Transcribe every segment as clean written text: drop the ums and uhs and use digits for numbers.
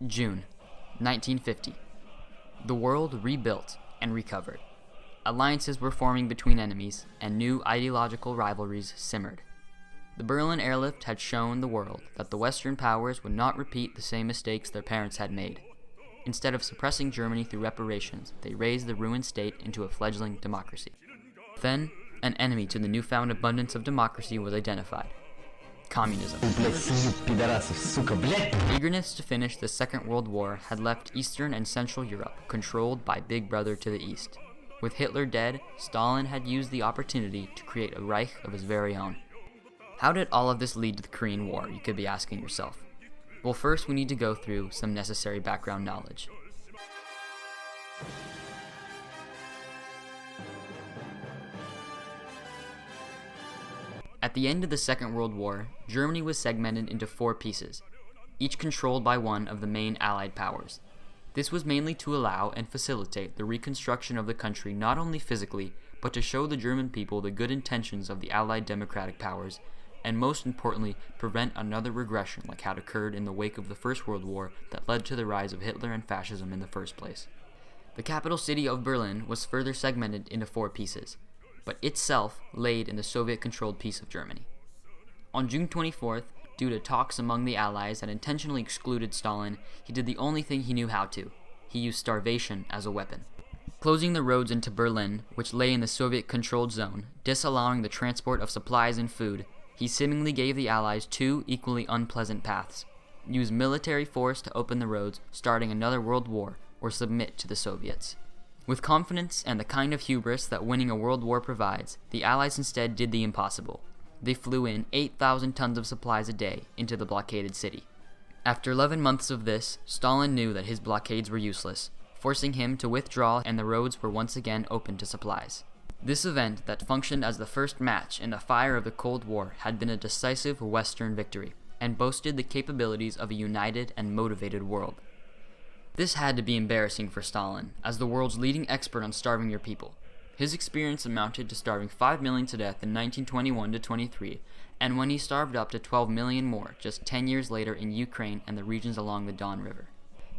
June 1950. The world rebuilt and recovered. Alliances were forming between enemies, and new ideological rivalries simmered. The Berlin airlift had shown the world that the Western powers would not repeat the same mistakes their parents had made. Instead of suppressing Germany through reparations, they raised the ruined state into a fledgling democracy. Then, an enemy to the newfound abundance of democracy was identified: communism. Eagerness to finish the Second World War had left Eastern and Central Europe controlled by Big Brother to the east. With Hitler dead, Stalin had used the opportunity to create a Reich of his very own. How did all of this lead to the Korean War, you could be asking yourself? Well, first we need to go through some necessary background knowledge. At the end of the Second World War, Germany was segmented into 4 pieces, each controlled by one of the main Allied powers. This was mainly to allow and facilitate the reconstruction of the country not only physically, but to show the German people the good intentions of the Allied democratic powers, and most importantly, prevent another regression like had occurred in the wake of the First World War that led to the rise of Hitler and fascism in the first place. The capital city of Berlin was further segmented into 4 pieces, but itself laid in the Soviet-controlled piece of Germany. On June 24th, due to talks among the Allies that intentionally excluded Stalin, he did the only thing he knew how to. He used starvation as a weapon. Closing the roads into Berlin, which lay in the Soviet-controlled zone, disallowing the transport of supplies and food, he seemingly gave the Allies 2 equally unpleasant paths: use military force to open the roads, starting another world war, or submit to the Soviets. With confidence and the kind of hubris that winning a world war provides, the Allies instead did the impossible. They flew in 8,000 tons of supplies a day into the blockaded city. After 11 months of this, Stalin knew that his blockades were useless, forcing him to withdraw, and the roads were once again open to supplies. This event that functioned as the first match in the fire of the Cold War had been a decisive Western victory, and boasted the capabilities of a united and motivated world. This had to be embarrassing for Stalin, as the world's leading expert on starving your people. His experience amounted to starving 5 million to death in 1921-23, and when he starved up to 12 million more just 10 years later in Ukraine and the regions along the Don River.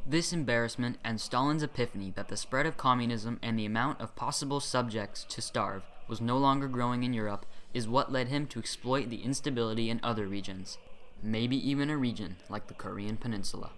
This embarrassment and Stalin's epiphany that the spread of communism and the amount of possible subjects to starve was no longer growing in Europe is what led him to exploit the instability in other regions, maybe even a region like the Korean Peninsula.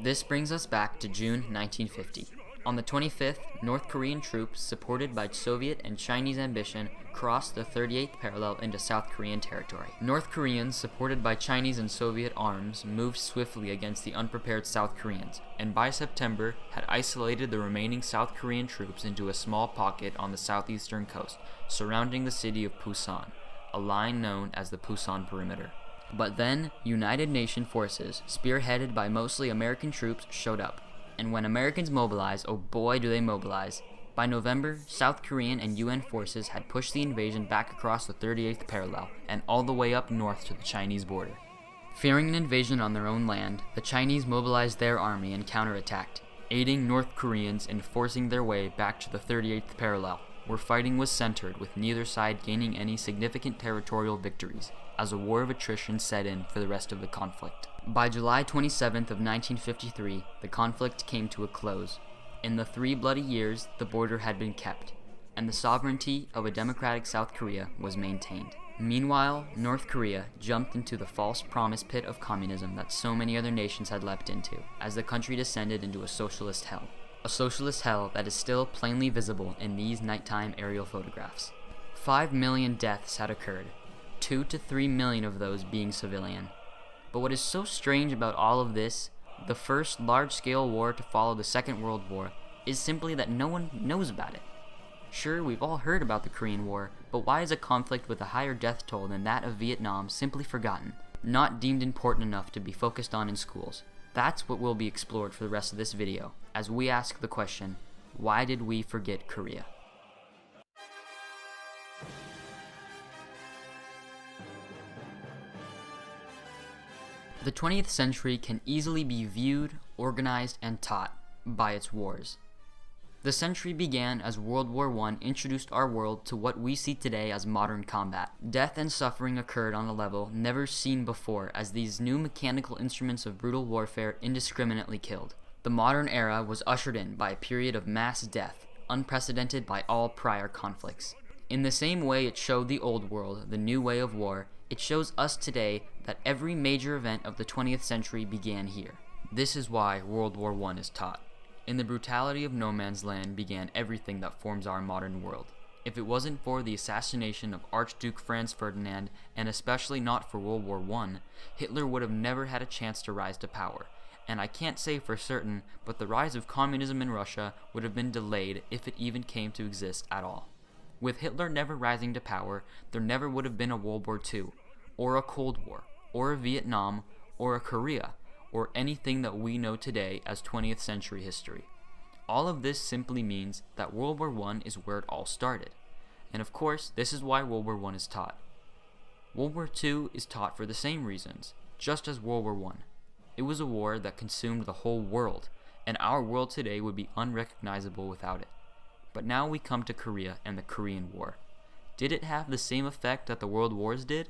This brings us back to June 1950. On the 25th, North Korean troops, supported by Soviet and Chinese ambition, crossed the 38th parallel into South Korean territory. North Koreans, supported by Chinese and Soviet arms, moved swiftly against the unprepared South Koreans, and by September had isolated the remaining South Korean troops into a small pocket on the southeastern coast, surrounding the city of Pusan, a line known as the Pusan Perimeter. But then, United Nations forces, spearheaded by mostly American troops, showed up. And when Americans mobilize, oh boy do they mobilize. By November, South Korean and UN forces had pushed the invasion back across the 38th parallel and all the way up north to the Chinese border. Fearing an invasion on their own land, the Chinese mobilized their army and counterattacked, aiding North Koreans in forcing their way back to the 38th parallel, where fighting was centered with neither side gaining any significant territorial victories, as a war of attrition set in for the rest of the conflict. By July 27th of 1953, the conflict came to a close. In the 3 bloody years, the border had been kept, and the sovereignty of a democratic South Korea was maintained. Meanwhile, North Korea jumped into the false promise pit of communism that so many other nations had leapt into, as the country descended into a socialist hell. A socialist hell that is still plainly visible in these nighttime aerial photographs. 5 million deaths had occurred, 2 to 3 million of those being civilian. But what is so strange about all of this, the first large-scale war to follow the Second World War, is simply that no one knows about it. Sure, we've all heard about the Korean War, but why is a conflict with a higher death toll than that of Vietnam simply forgotten, not deemed important enough to be focused on in schools? That's what will be explored for the rest of this video, as we ask the question, Why did we forget Korea? The 20th century can easily be viewed, organized, and taught by its wars. The century began as World War I introduced our world to what we see today as modern combat. Death and suffering occurred on a level never seen before as these new mechanical instruments of brutal warfare indiscriminately killed. The modern era was ushered in by a period of mass death, unprecedented by all prior conflicts. In the same way it showed the old world the new way of war, it shows us today that every major event of the 20th century began here. This is why World War I is taught. In the brutality of no man's land began everything that forms our modern world. If it wasn't for the assassination of Archduke Franz Ferdinand, and especially not for World War I, Hitler would have never had a chance to rise to power. And I can't say for certain, but the rise of communism in Russia would have been delayed if it even came to exist at all. With Hitler never rising to power, there never would have been a World War II, or a Cold War, or a Vietnam, or a Korea, or anything that we know today as 20th century history. All of this simply means that World War I is where it all started. And of course, this is why World War I is taught. World War II is taught for the same reasons, just as World War I. It was a war that consumed the whole world, and our world today would be unrecognizable without it. But now we come to Korea and the Korean War. Did it have the same effect that the world wars did?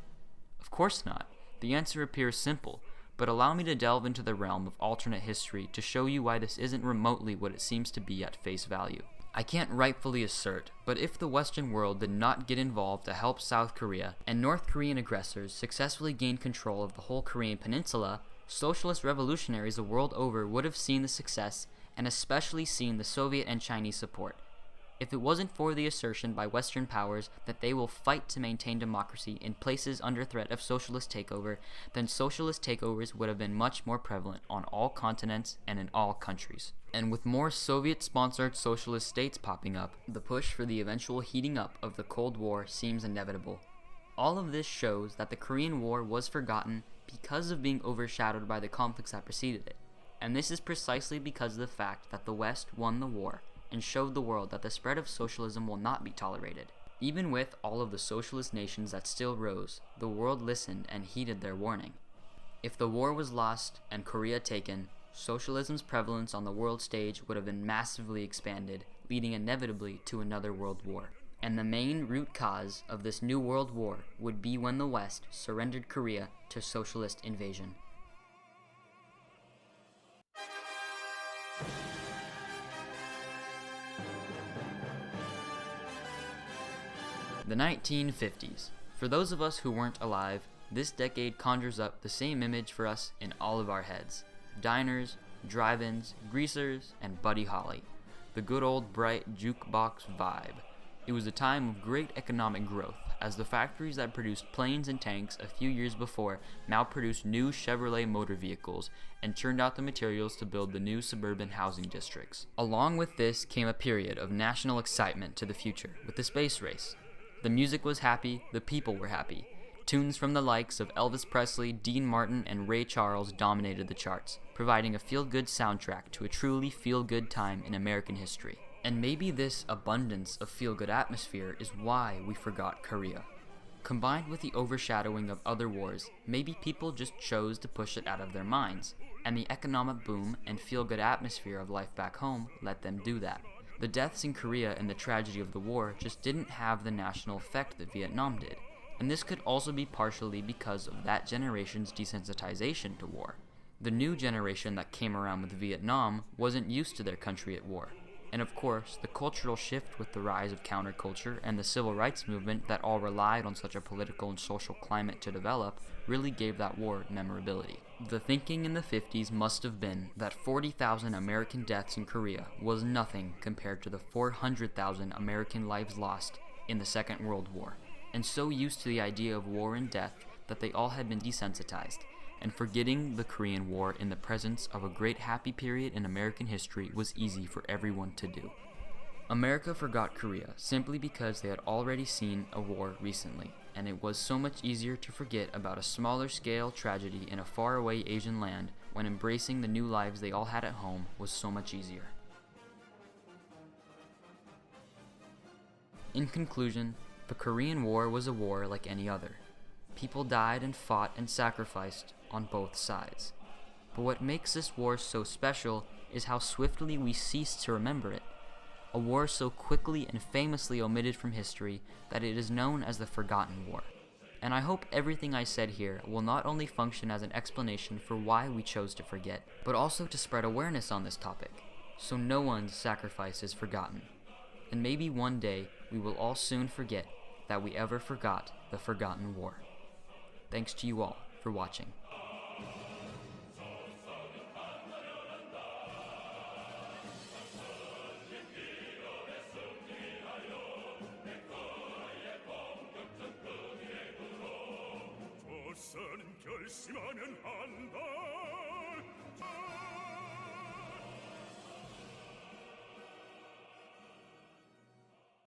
Of course not. The answer appears simple, but allow me to delve into the realm of alternate history to show you why this isn't remotely what it seems to be at face value. I can't rightfully assert, but if the Western world did not get involved to help South Korea, and North Korean aggressors successfully gained control of the whole Korean peninsula, socialist revolutionaries the world over would have seen the success, and especially seen the Soviet and Chinese support. If it wasn't for the assertion by Western powers that they will fight to maintain democracy in places under threat of socialist takeover, then socialist takeovers would have been much more prevalent on all continents and in all countries. And with more Soviet-sponsored socialist states popping up, the push for the eventual heating up of the Cold War seems inevitable. All of this shows that the Korean War was forgotten because of being overshadowed by the conflicts that preceded it. And this is precisely because of the fact that the West won the war and showed the world that the spread of socialism will not be tolerated. Even with all of the socialist nations that still rose, the world listened and heeded their warning. If the war was lost and Korea taken, socialism's prevalence on the world stage would have been massively expanded, leading inevitably to another world war. And the main root cause of this new world war would be when the West surrendered Korea to socialist invasion. The 1950s. For those of us who weren't alive, this decade conjures up the same image for us in all of our heads. Diners, drive-ins, greasers, and Buddy Holly. The good old bright jukebox vibe. It was a time of great economic growth, as the factories that produced planes and tanks a few years before now produced new Chevrolet motor vehicles and churned out the materials to build the new suburban housing districts. Along with this came a period of national excitement to the future with the space race. The music was happy, the people were happy. Tunes from the likes of Elvis Presley, Dean Martin, and Ray Charles dominated the charts, providing a feel-good soundtrack to a truly feel-good time in American history. And maybe this abundance of feel-good atmosphere is why we forgot Korea. Combined with the overshadowing of other wars, maybe people just chose to push it out of their minds, and the economic boom and feel-good atmosphere of life back home let them do that. The deaths in Korea and the tragedy of the war just didn't have the national effect that Vietnam did, and this could also be partially because of that generation's desensitization to war. The new generation that came around with Vietnam wasn't used to their country at war. And of course, the cultural shift with the rise of counterculture and the civil rights movement that all relied on such a political and social climate to develop really gave that war memorability. The thinking in the 50s must have been that 40,000 American deaths in Korea was nothing compared to the 400,000 American lives lost in the Second World War, and so used to the idea of war and death that they all had been desensitized, and forgetting the Korean War in the presence of a great happy period in American history was easy for everyone to do. America forgot Korea simply because they had already seen a war recently, and it was so much easier to forget about a smaller scale tragedy in a faraway Asian land when embracing the new lives they all had at home was so much easier. In conclusion, the Korean War was a war like any other. People died and fought and sacrificed on both sides. But what makes this war so special is how swiftly we cease to remember it. A war so quickly and famously omitted from history that it is known as the Forgotten War. And I hope everything I said here will not only function as an explanation for why we chose to forget, but also to spread awareness on this topic, so no one's sacrifice is forgotten. And maybe one day we will all soon forget that we ever forgot the Forgotten War. Thanks to you all for watching. 조선은 결심하면